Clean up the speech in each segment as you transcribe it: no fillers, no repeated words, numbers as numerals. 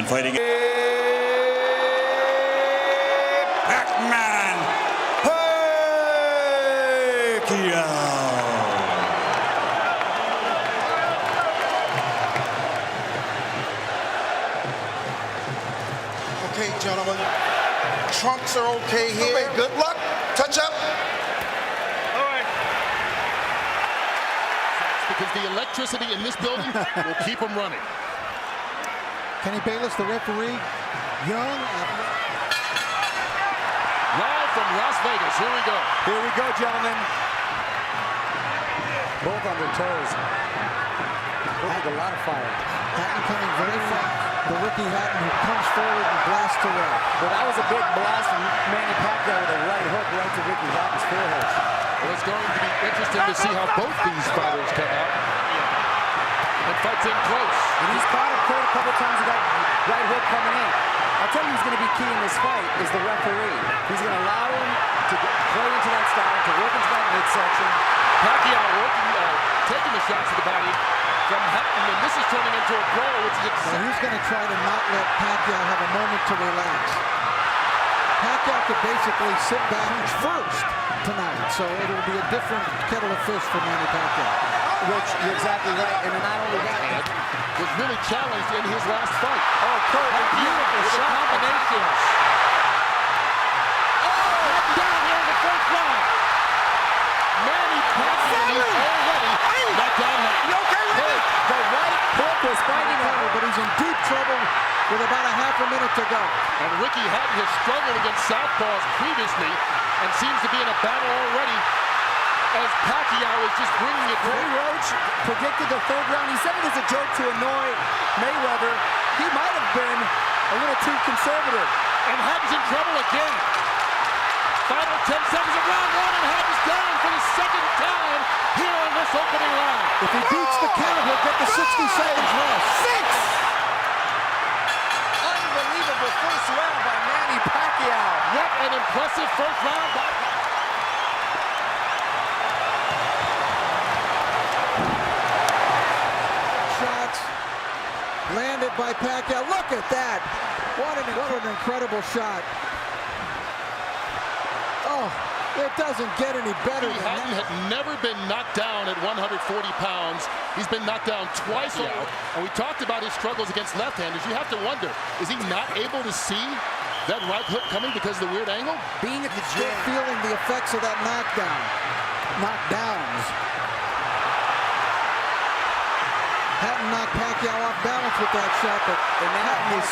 and fighting Pac-Man PAQUIAO. Okay, gentlemen, trunks are okay here. Okay, good luck. Touch up. All right. Because the electricity in this building will keep them running. Kenny Bayless, the referee, young. Live from Las Vegas. Here we go. Here we go, gentlemen. Both on their toes. Looking a lot of fire. Hatton coming very fast. The rookie Hatton who comes forward and blasts away. Well, that was a big blast from Manny Pacquiao with a right hook right to Ricky Hatton's forehead. Well, it's going to be interesting to see how both these fighters come out. And fights in close. And he's caught him a couple times with that right hook coming in. I'll tell you who's going to be key in this fight is the referee. He's going to allow him to play into that style, to work into that midsection. Pacquiao taking the shots to the body from Hatton, and this is turning into a brawl, which is well, he's going to try to not let Pacquiao have a moment to relax. Pacquiao could basically sit back first tonight, so it'll be a different kettle of fish for Manny Pacquiao. Which, you're exactly right, and not only that, was really challenged in his last fight. Oh, Kurt, beautiful shot. Combinations. Oh, down here in the first round. Manny Pacquiao is already knocked down. The right hook was fighting over, but he's in deep trouble with about a half a minute to go. And Ricky Hatton has struggled against southpaws previously and seems to be in a battle already as Pacquiao is just bringing it Ray through. Roach predicted the third round. He said it as a joke to annoy Mayweather. He might have been a little too conservative. And Hatton's in trouble again. Final 10 seconds of round one, and Hatton's down for the second time here in this opening round. If he beats the count, he'll get the 60 seconds left. 6! Unbelievable first round by Manny Pacquiao. What an impressive first round by shots landed by Pacquiao. Look at that. What an incredible shot. Oh, it doesn't get any better than that. Hatton had never been knocked down at 140 pounds. He's been knocked down twice now. And we talked about his struggles against left-handers. You have to wonder, is he not able to see that right hook coming because of the weird angle? Being at the gym, feeling the effects of that knockdowns. Hatton knocked Pacquiao off balance with that shot, but Hatton is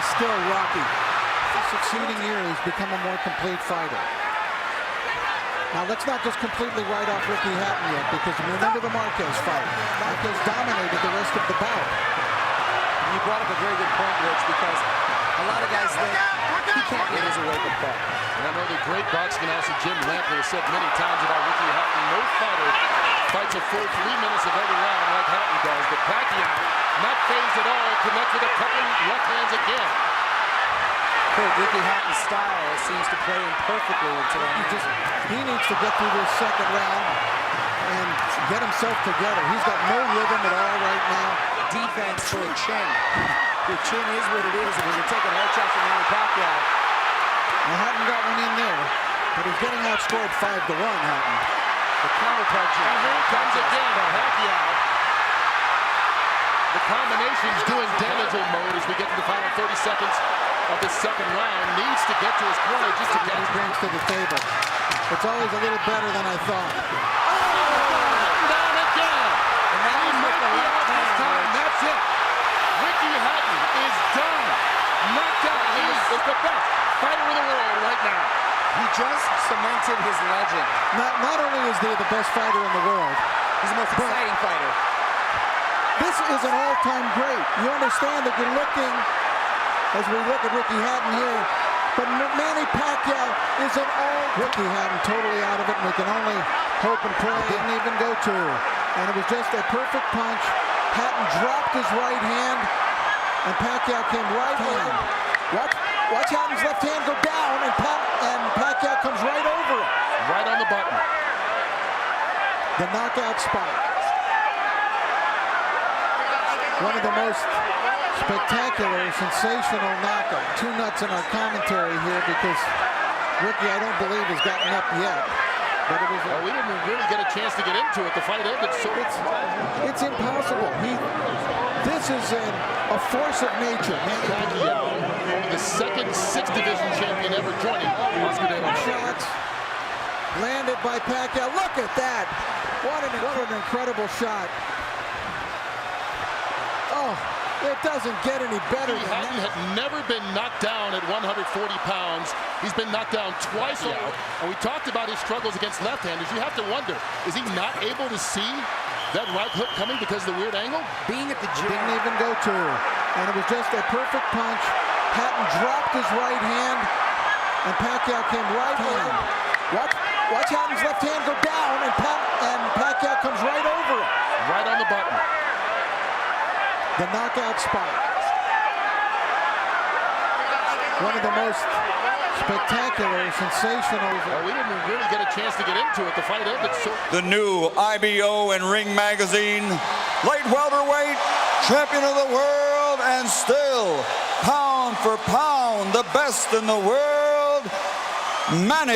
still rocky. The succeeding year, he's become a more complete fighter. Now let's not just completely write off Ricky Hatton yet, because remember the Marquez fight. Marquez dominated the rest of the bout. And you brought up a very good point, Rich, because a lot of guys think he can't win as a wake-up call. And I know the great boxing announcer Jim Lampley has said many times about Ricky Hatton, no fighter fights a full 3 minutes of every round like Hatton does. But Pacquiao, not phased at all, connects with a couple left hands again. Ricky Hatton's style seems to play in perfectly into that. He needs to get through this second round and get himself together. He's got no rhythm at all right now. Defense for a chin. Your chin is what it is, and when you're taking hard shots from Manny Pacquiao. Now Hatton got one in there, but he's getting outscored 5-1, Hatton. The counter punch. And here it comes again by Pacquiao. The combination's doing damaging mode as we get to the final 30 seconds of the second round. Needs to get to his corner just to get his brings to the table. It's always a little better than I thought. Down again. And now he might be out this time. That's it. Ricky Hatton is done. Knocked out. He is the best fighter in the world right now. He just cemented his legend. Not only is he the best fighter in the world, he's the most exciting fighter. This is an all-time great. You understand that you're looking, as we look at Ricky Hatton here, but Manny Pacquiao is an all. Ricky Hatton totally out of it, and we can only hope and pray. Didn't even go to. And it was just a perfect punch. Hatton dropped his right hand, and Pacquiao came right hand. Watch Hatton's left hand go down, and Pacquiao comes right over it. Right on the button. The knockout spot. One of the most spectacular, sensational knockout. Two nuts in our commentary here because Ricky, I don't believe, has gotten up yet. But it was we didn't really get a chance to get into it. The fight ended so it's impossible. This is a force of nature. PAQUIAO, only the second 6th division champion ever joining Oscar De La Hoya. Shots landed by PAQUIAO. Look at that! What an incredible shot. Oh, it doesn't get any better than that. Hatton had never been knocked down at 140 pounds. He's been knocked down twice now. And we talked about his struggles against left-handers. You have to wonder, is he not able to see that right hook coming because of the weird angle? Being at the gym. Didn't even go to. And it was just a perfect punch. Hatton dropped his right hand, and PAQUIAO came right in. Watch Hatton's left hand go down, and PAQUIAO comes right over it. Right on the button. The knockout spot. One of the most spectacular, sensational. We didn't really get a chance to get into it. The fight ended so. The new IBO and Ring Magazine light welterweight champion of the world, and still pound for pound the best in the world, Manny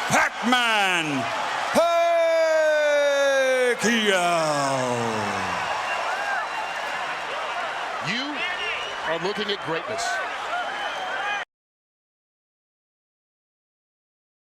Pac-Man PAQUIAO. You are looking at greatness.